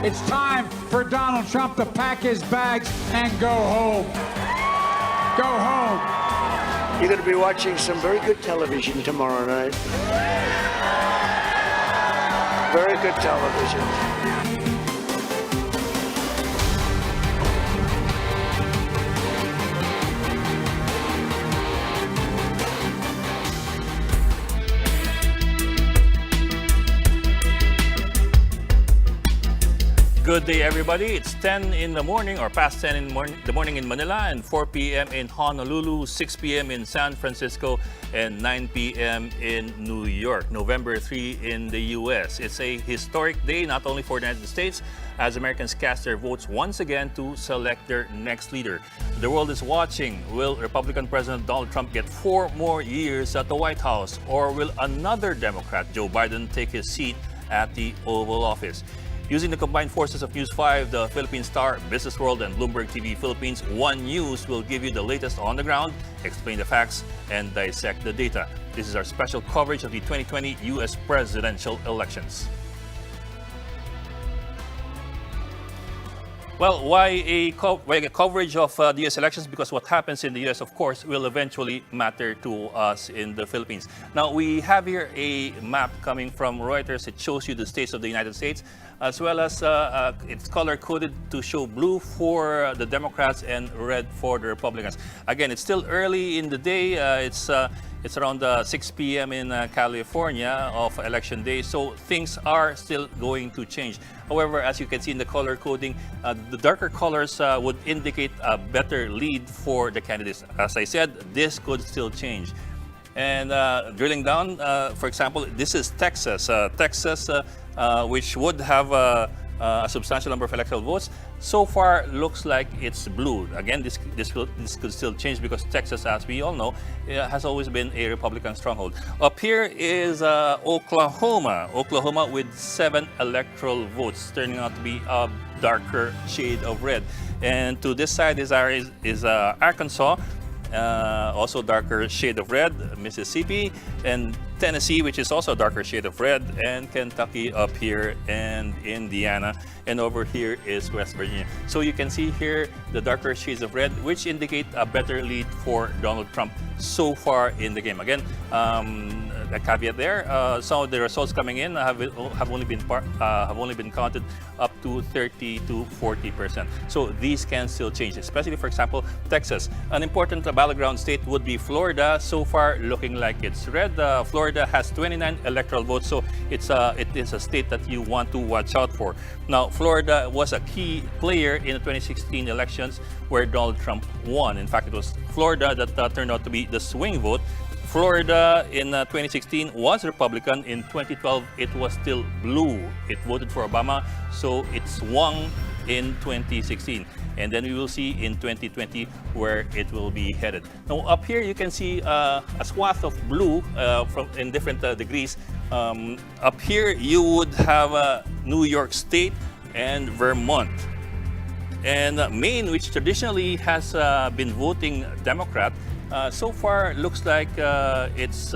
It's time for Donald Trump to pack his bags and go home. Go home. You're going to be watching some very good television tomorrow night. Very good television. Good day, everybody. It's 10 in the morning, or past 10 in the morning in Manila, and 4 p.m. in Honolulu, 6 p.m. in San Francisco, and 9 p.m. in New York. November 3 in the U.S. It's a historic day, not only for the United States, as Americans cast their votes once again to select their next leader. The world is watching. Will Republican President Donald Trump get 4 more years at the White House? Or will another Democrat, Joe Biden, take his seat at the Oval Office? Using the combined forces of News 5, the Philippine Star, Business World, and Bloomberg TV Philippines, One News will give you the latest on the ground, explain the facts, and dissect the data. This is our special coverage of the 2020 U.S. presidential elections. Well, why a coverage of the U.S. elections? Because what happens in the U.S., of course, will eventually matter to us in the Philippines. Now, we have here a map coming from Reuters. It shows you the states of the United States, as well as it's color-coded to show blue for the Democrats and red for the Republicans. Again, it's still early in the day. It's around 6 p.m. in California of election day, so things are still going to change. However, as you can see in the color coding, the darker colors would indicate a better lead for the candidates. As I said, this could still change. And drilling down, for example, this is Texas. Texas, which would have a substantial number of electoral votes, so far looks like it's blue. Again, this could still change because Texas, as we all know, has always been a Republican stronghold. Up here is Oklahoma. Oklahoma with 7 electoral votes, turning out to be a darker shade of red. And to this side is Arkansas, also darker shade of red, Mississippi, and Tennessee, which is also a darker shade of red, and Kentucky up here, and Indiana, and over here is West Virginia. So you can see here the darker shades of red, which indicate a better lead for Donald Trump so far in the game. Again, a caveat there: some of the results coming in have only been counted up to 30 to 40%. So these can still change, especially, for example, Texas. An important battleground state would be Florida. So far, looking like it's red. Florida has 29 electoral votes, so it is a state that you want to watch out for. Now, Florida was a key player in the 2016 elections where Donald Trump won. In fact, it was Florida that turned out to be the swing vote. Florida in 2016 was Republican. In 2012, it was still blue. It voted for Obama, so it swung in 2016. And then we will see in 2020 where it will be headed. Now, up here you can see a swath of blue in different degrees. Up here you would have New York State and Vermont. And Maine, which traditionally has been voting Democrat, so far looks like it's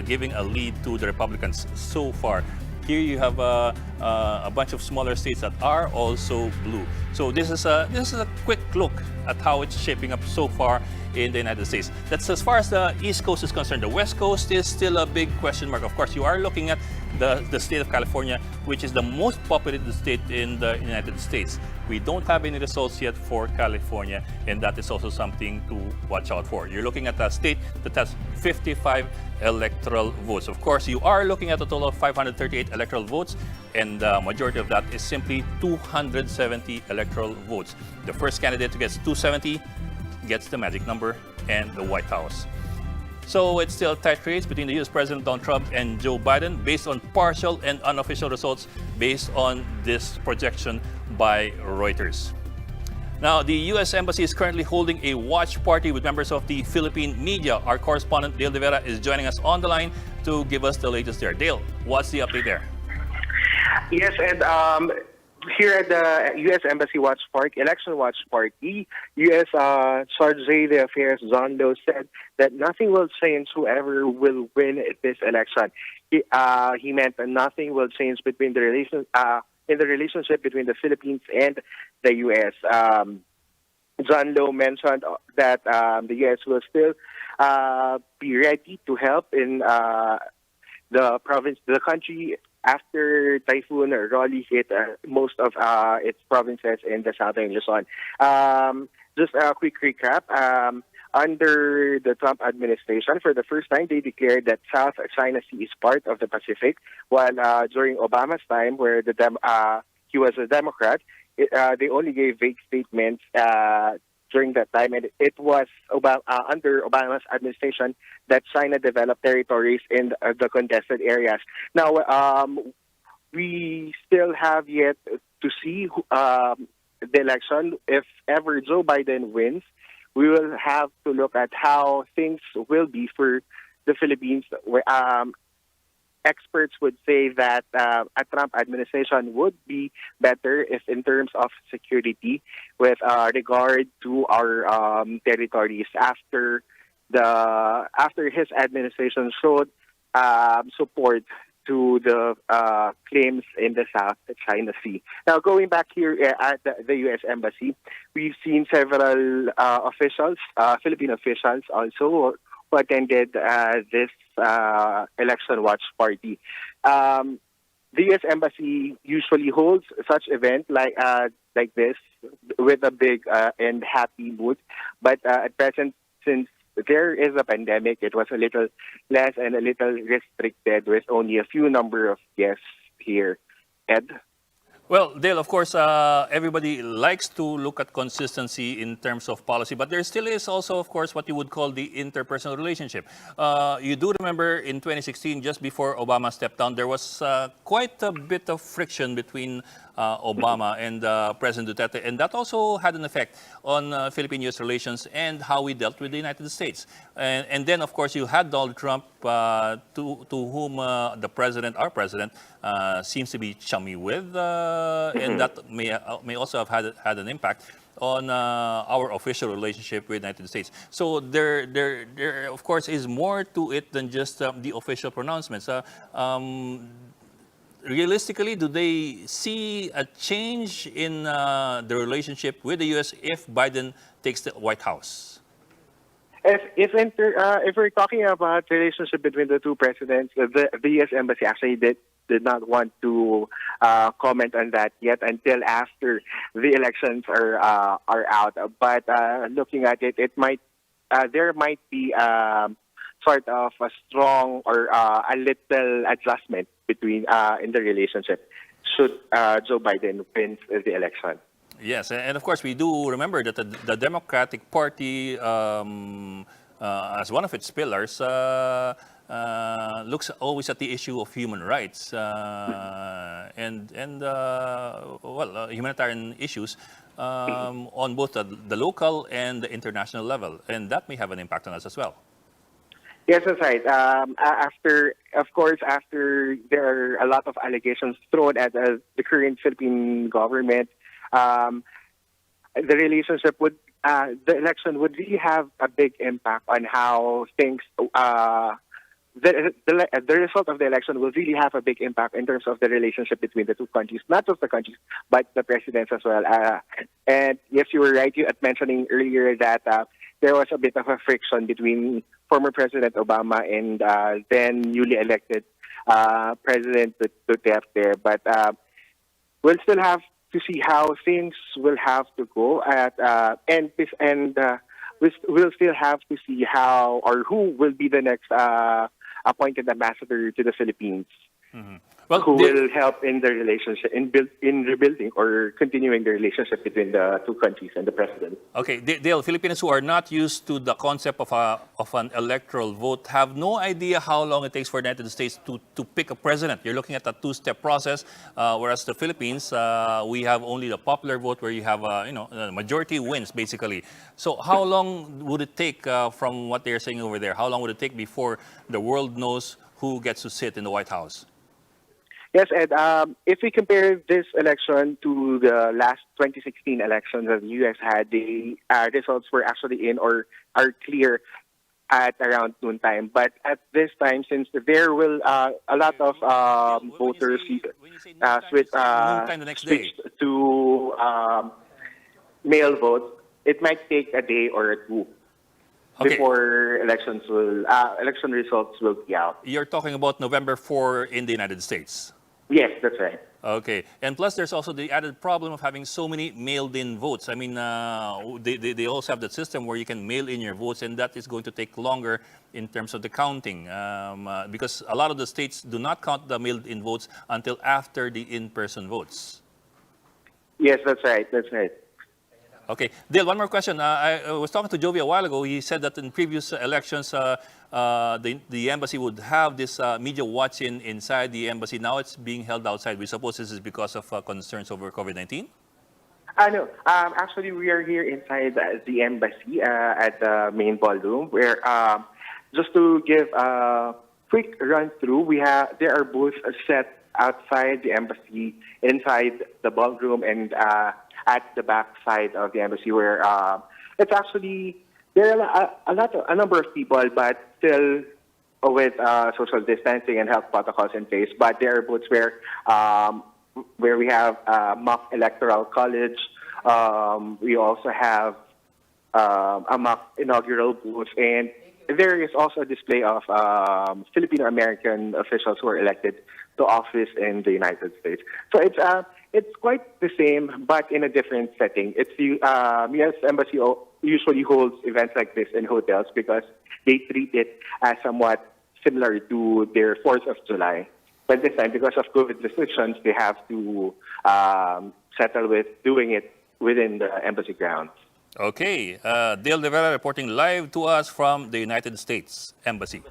giving a lead to the Republicans so far. Here you have a bunch of smaller states that are also blue. So this is a quick look at how it's shaping up so far in the United States. That's as far as the East Coast is concerned. The West Coast is still a big question mark. Of course, you are looking at the state of California, which is the most populated state in the United States. We don't have any results yet for California, and that is also something to watch out for. You're looking at a state that has 55 electoral votes. Of course, you are looking at a total of 538 electoral votes, and the majority of that is simply 270 electoral votes. The first candidate who gets 270 gets the magic number and the White House. So it's still a tight race between the U.S. President Donald Trump and Joe Biden based on partial and unofficial results based on this projection by Reuters. Now, the U.S. Embassy is currently holding a watch party with members of the Philippine media. Our correspondent, Dale De Vera, is joining us on the line to give us the latest there. Dale, what's the update there? Yes, and here at the U.S. Embassy Watch Party, Election Watch Party, U.S. Charge d'Affaires Zondo said that nothing will change whoever will win this election. He meant that nothing will change between the in the relationship between the Philippines and the U.S. John Lowe mentioned that the U.S. will still be ready to help in the country after Typhoon Rolly hit most of its provinces in the southern Luzon. Just a quick recap. Under the Trump administration, for the first time, they declared that South China Sea is part of the Pacific, while during Obama's time, where he was a Democrat, they only gave vague statements during that time, and it was under Obama's administration that China developed territories in the contested areas. Now, we still have yet to see the election. If ever Joe Biden wins, we will have to look at how things will be for the Philippines. Experts would say that a Trump administration would be better if in terms of security with regard to our territories after his administration showed support to the claims in the South China Sea. Now, going back here at the U.S. Embassy, we've seen several officials, Philippine officials also, who attended this election watch party. The U.S. Embassy usually holds such events like this with a big and happy mood, but at present, since there is a pandemic, it was a little less and a little restricted with only a few number of guests here. Ed? Well, Dale, of course, everybody likes to look at consistency in terms of policy, but there still is also, of course, what you would call the interpersonal relationship. You do remember in 2016, just before Obama stepped down, there was quite a bit of friction between Obama and President Duterte, and that also had an effect on Philippine-U.S. relations and how we dealt with the United States. And then, of course, you had Donald Trump, to whom our president, seems to be chummy with, and that may also have had an impact on our official relationship with the United States. So there of course is more to it than just the official pronouncements. Realistically, do they see a change in the relationship with the U.S. if Biden takes the White House? If we're talking about the relationship between the two presidents, the U.S. Embassy actually did not want to comment on that yet until after the elections are out. But looking at it, there might be sort of a strong or a little adjustment between in the relationship should Joe Biden win the election. Yes, and of course we do remember that the Democratic Party, as one of its pillars, looks always at the issue of human rights and humanitarian issues on both the local and the international level, and that may have an impact on us as well. Yes, that's right. After there are a lot of allegations thrown at the current Philippine government, the relationship would, the election would really have a big impact on how things. The result of the election will really have a big impact in terms of the relationship between the two countries, not just the countries, but the presidents as well. And yes, you were right at mentioning earlier that there was a bit of a friction between former President Obama and then newly elected President Duterte. But we'll still have to see how things will have to go we'll still have to see how or who will be the next appointed ambassador to the Philippines. Mm-hmm. Who will help in the relationship, in rebuilding or continuing the relationship between the two countries and the president. Okay, Dale, Filipinos who are not used to the concept of an electoral vote have no idea how long it takes for the United States to pick a president. You're looking at a two-step process, whereas the Philippines, we have only the popular vote where you have, the majority wins, basically. So how long would it take, from what they're saying over there, how long would it take before the world knows who gets to sit in the White House? Yes, Ed. If we compare this election to the last 2016 election that the U.S. had, the results were actually in or are clear at around noontime. But at this time, since there will a lot of voters When you say noontime, switch, it's like noontime the next day. switched to mail votes, it might take a day or two Okay. before election results will be out. You're talking about November 4 in the United States. Yes, that's right. Okay, and plus there's also the added problem of having so many mailed-in votes. I mean, they also have that system where you can mail in your votes, and that is going to take longer in terms of the counting, because a lot of the states do not count the mailed-in votes until after the in-person votes. Yes, that's right. That's right. Okay, Dale, one more question. I was talking to Jovi a while ago. He said that in previous elections, the embassy would have this media watch-in inside the embassy. Now it's being held outside. We suppose this is because of concerns over COVID-19? No. Actually, we are here inside the embassy at the main ballroom, where just to give a quick run through, there are booths set outside the embassy, inside the ballroom, and at the back side of the embassy, where it's actually there are a number of people, but still with social distancing and health protocols in place. But there are booths where we have mock electoral college. We also have a mock inaugural booth, and there is also a display of Filipino American officials who are elected to office in the United States. So it's quite the same, but in a different setting. It's the U.S. Embassy usually holds events like this in hotels because they treat it as somewhat similar to their 4th of July. But this time, because of COVID restrictions, they have to settle with doing it within the embassy grounds. Okay, Dale De Vera reporting live to us from the United States Embassy.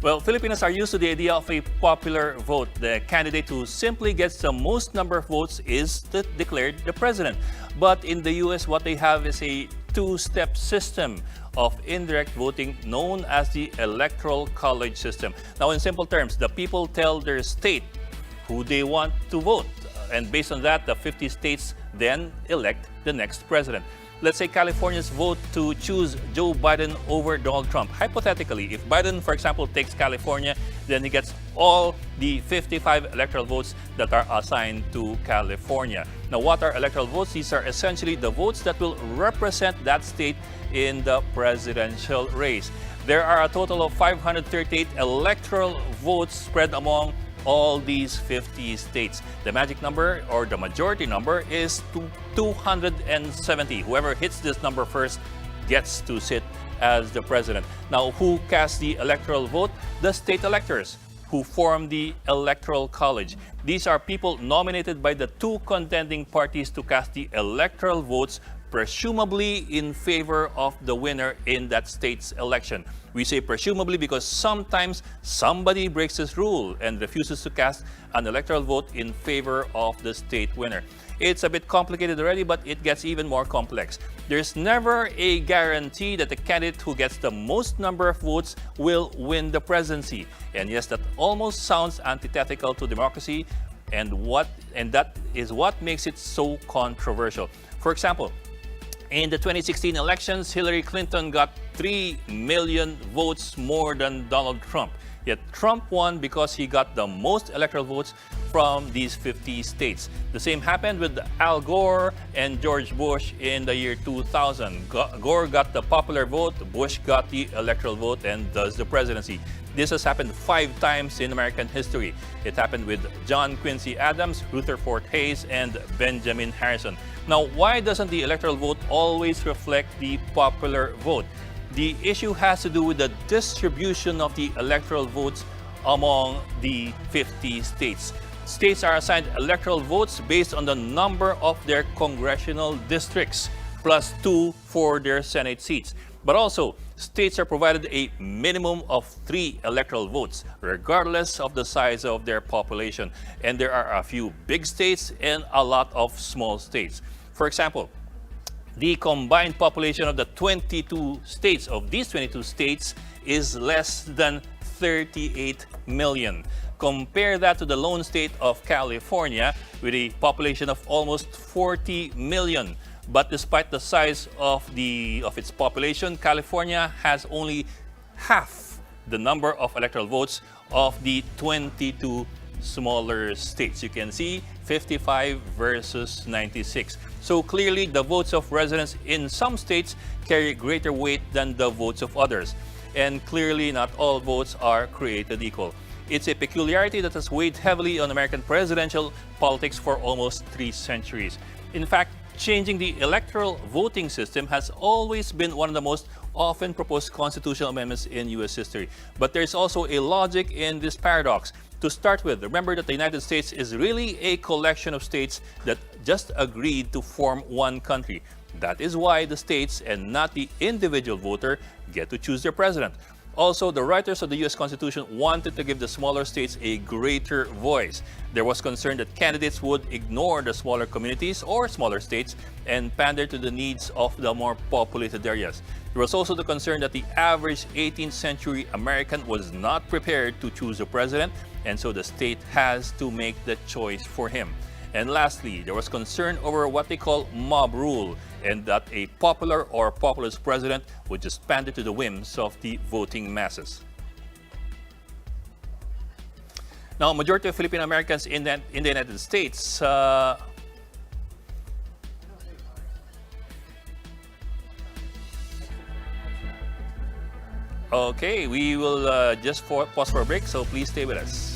Well, Filipinos are used to the idea of a popular vote. The candidate who simply gets the most number of votes is declared the president. But in the US, what they have is a two-step system of indirect voting known as the electoral college system. Now, in simple terms, the people tell their state who they want to vote. And based on that, the 50 states then elect the next president. Let's say Californians vote to choose Joe Biden over Donald Trump. Hypothetically, if Biden, for example, takes California, then he gets all the 55 electoral votes that are assigned to California. Now, what are electoral votes? These are essentially the votes that will represent that state in the presidential race. There are a total of 538 electoral votes spread among all these 50 states. The magic number, or the majority number, is 270. Whoever hits this number first gets to sit as the president. Now, who casts the electoral vote? The state electors, who form the electoral college. These are people nominated by the two contending parties to cast the electoral votes, presumably in favor of the winner in that state's election. We say presumably because sometimes somebody breaks this rule and refuses to cast an electoral vote in favor of the state winner. It's a bit complicated already, but it gets even more complex. There's never a guarantee that the candidate who gets the most number of votes will win the presidency. And yes, that almost sounds antithetical to democracy, and that is what makes it so controversial. For example, in the 2016 elections, Hillary Clinton got 3 million votes more than Donald Trump. Yet Trump won because he got the most electoral votes from these 50 states. The same happened with Al Gore and George Bush in the year 2000. Gore got the popular vote, Bush got the electoral vote, and thus the presidency. This has happened 5 times in American history. It happened with John Quincy Adams, Rutherford Hayes, and Benjamin Harrison. Now, why doesn't the electoral vote always reflect the popular vote? The issue has to do with the distribution of the electoral votes among the 50 states. States are assigned electoral votes based on the number of their congressional districts, plus 2 for their Senate seats. But also, states are provided a minimum of 3 electoral votes, regardless of the size of their population. And there are a few big states and a lot of small states. For example, the combined population of the 22 states, of these 22 states, is less than 38 million. Compare that to the lone state of California with a population of almost 40 million. But despite the size of its population, California has only half the number of electoral votes of the 22 smaller states. You can see 55 versus 96. So clearly, the votes of residents in some states carry greater weight than the votes of others. And clearly, not all votes are created equal. It's a peculiarity that has weighed heavily on American presidential politics for almost 3 centuries. In fact, changing the electoral voting system has always been one of the most often proposed constitutional amendments in U.S. history. But there's also a logic in this paradox. To start with, remember that the United States is really a collection of states that just agreed to form one country. That is why the states and not the individual voter get to choose their president. Also, the writers of the U.S. Constitution wanted to give the smaller states a greater voice. There was concern that candidates would ignore the smaller communities or smaller states and pander to the needs of the more populated areas. There was also the concern that the average 18th century American was not prepared to choose a president, and so the state has to make the choice for him. And lastly, there was concern over what they call mob rule, and that a popular or populist president would just pander to the whims of the voting masses. Now, majority of Filipino Americans in the United States Okay, we will just pause for a break, so please stay with us.